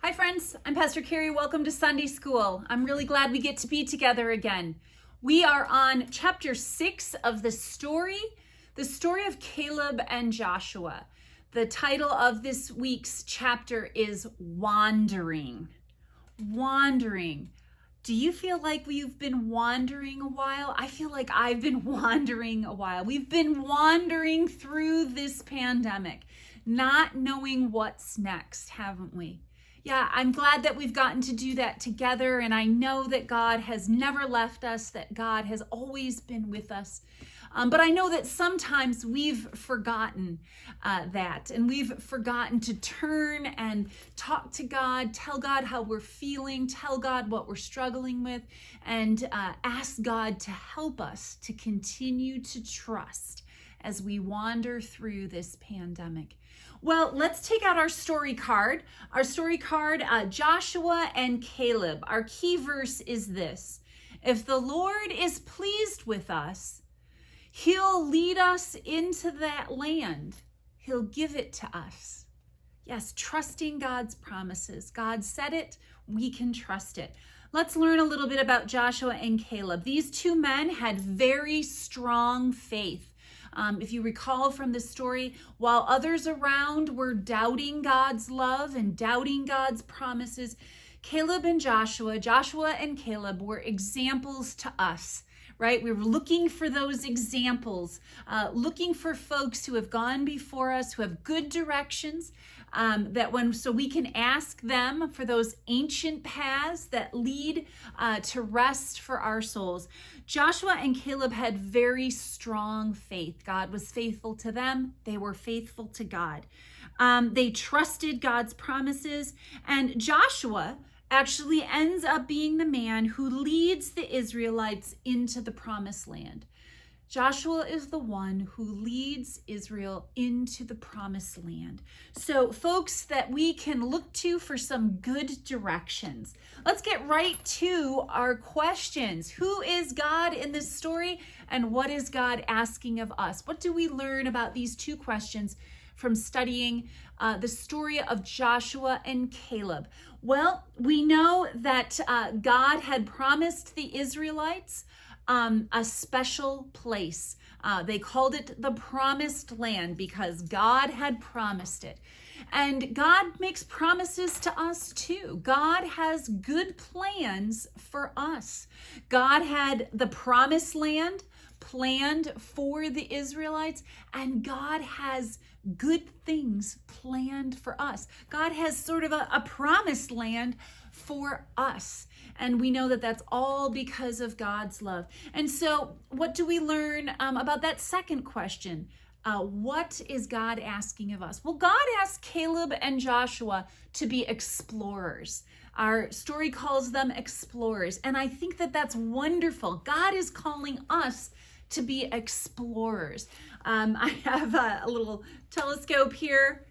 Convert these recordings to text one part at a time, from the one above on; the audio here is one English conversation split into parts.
Hi friends, I'm Pastor Carrie. Welcome to Sunday School. I'm really glad we get to be together again. We are on chapter 6 of the story of Caleb and Joshua. The title of this week's chapter is Wandering. Wandering. Do you feel like you've been wandering a while? I feel like I've been wandering a while. We've been wandering through this pandemic, not knowing what's next, haven't we? Yeah, I'm glad that we've gotten to do that together, and I know that God has never left us, that God has always been with us. But I know that sometimes we've forgotten that, and we've forgotten to turn and talk to God, tell God how we're feeling, tell God what we're struggling with, and ask God to help us to continue to trust as we wander through this pandemic. Well, let's take out our story card. Our story card, Joshua and Caleb. Our key verse is this: if the Lord is pleased with us, He'll lead us into that land. He'll give it to us. Yes, trusting God's promises. God said it, we can trust it. Let's learn a little bit about Joshua and Caleb. These two men had very strong faith. If you recall from the story, while others around were doubting God's love and doubting God's promises, Caleb and Joshua and Caleb were examples to us, right? We were looking for those examples, looking for folks who have gone before us, who have good directions, so we can ask them for those ancient paths that lead to rest for our souls. Joshua and Caleb had very strong faith. God was faithful to them. They were faithful to God. They trusted God's promises, and Joshua actually ends up being the man who leads the Israelites into the promised land. Joshua is the one who leads Israel into the promised land. So folks that we can look to for some good directions. Let's get right to our questions. Who is God in this story, and what is God asking of us? What do we learn about these two questions from studying the story of Joshua and Caleb? Well, we know that God had promised the Israelites a special place. They called it the promised land because God had promised it. And God makes promises to us too. God has good plans for us. God had the promised land planned for the Israelites, and God has good things planned for us. God has sort of a promised land for us. And we know that that's all because of God's love. And so what do we learn about that second question? What is God asking of us? Well, God asked Caleb and Joshua to be explorers. Our story calls them explorers. And I think that that's wonderful. God is calling us to be explorers. I have a little telescope here,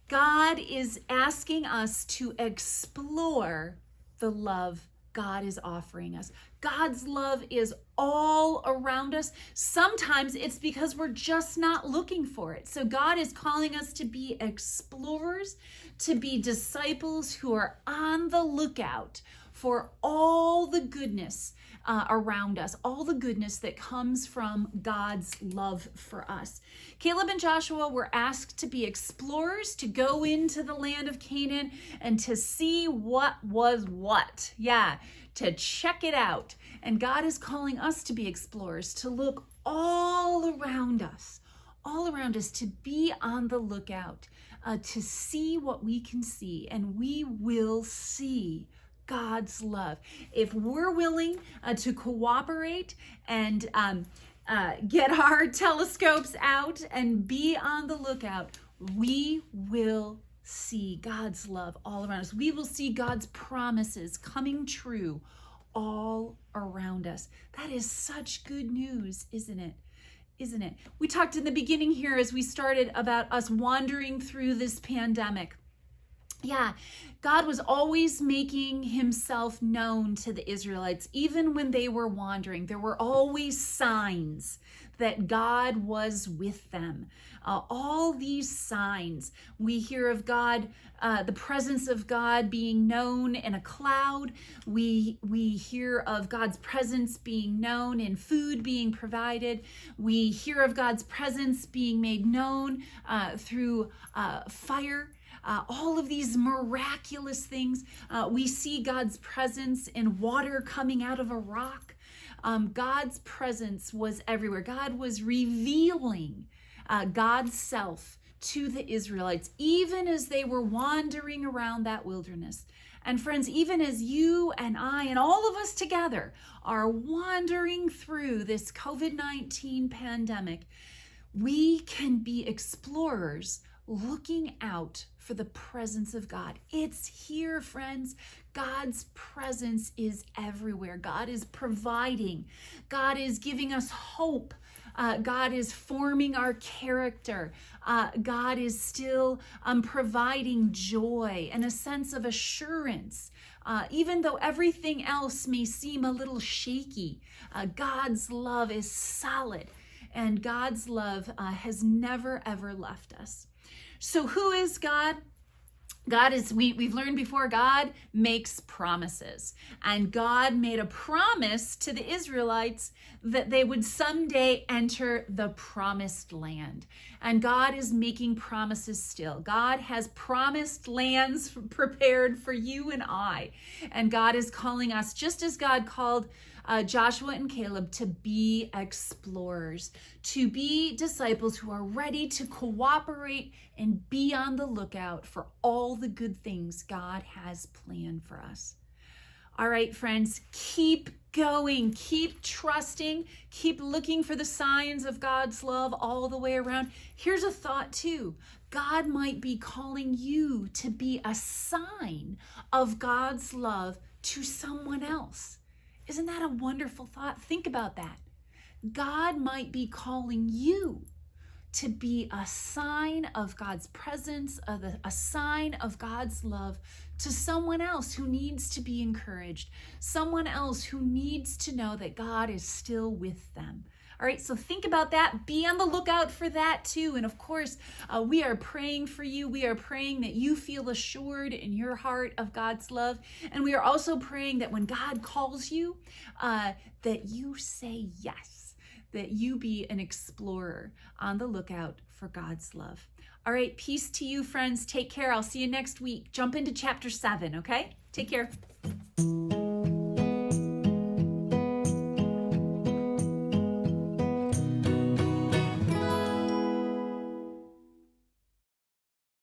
God is asking us to explore the love God is offering us. God's love is all around us. Sometimes it's because we're just not looking for it. So God is calling us to be explorers, to be disciples who are on the lookout for all the goodness around us, all the goodness that comes from God's love for us. Caleb and Joshua were asked to be explorers, to go into the land of Canaan and to see what was what. Yeah, to check it out. And God is calling us to be explorers, to look all around us, to be on the lookout, to see what we can see, and we will see God's love. If we're willing to cooperate and get our telescopes out and be on the lookout, we will see God's love all around us. We will see God's promises coming true all around us. That is such good news, isn't it? Isn't it? We talked in the beginning here as we started about us wandering through this pandemic. Yeah, God was always making himself known to the Israelites, even when they were wandering. There were always signs that God was with them. All these signs, we hear of God, the presence of God being known in a cloud. We hear of God's presence being known in food being provided. We hear of God's presence being made known through fire. All of these miraculous things. We see God's presence in water coming out of a rock. God's presence was everywhere. God was revealing God's self to the Israelites, even as they were wandering around that wilderness. And friends, even as you and I and all of us together are wandering through this COVID-19 pandemic, we can be explorers looking out for the presence of God. It's here, friends. God's presence is everywhere. God is providing. God is giving us hope. God is forming our character. God is still providing joy and a sense of assurance. Even though everything else may seem a little shaky, God's love is solid, and God's love has never, ever left us. So who is God? God is, we've learned before, God makes promises. And God made a promise to the Israelites that they would someday enter the promised land. And God is making promises still. God has promised lands prepared for you and I. And God is calling us, just as God called Joshua and Caleb, to be explorers, to be disciples who are ready to cooperate and be on the lookout for all the good things God has planned for us. All right, friends, keep going, keep trusting, keep looking for the signs of God's love all the way around. Here's a thought too. God might be calling you to be a sign of God's love to someone else. Isn't that a wonderful thought? Think about that. God might be calling you to be a sign of God's presence, a sign of God's love to someone else who needs to be encouraged, someone else who needs to know that God is still with them. All right, so think about that. Be on the lookout for that too. And of course, we are praying for you. We are praying that you feel assured in your heart of God's love. And we are also praying that when God calls you, that you say yes, that you be an explorer on the lookout for God's love. All right, peace to you, friends. Take care. I'll see you next week. Jump into chapter 7, okay? Take care.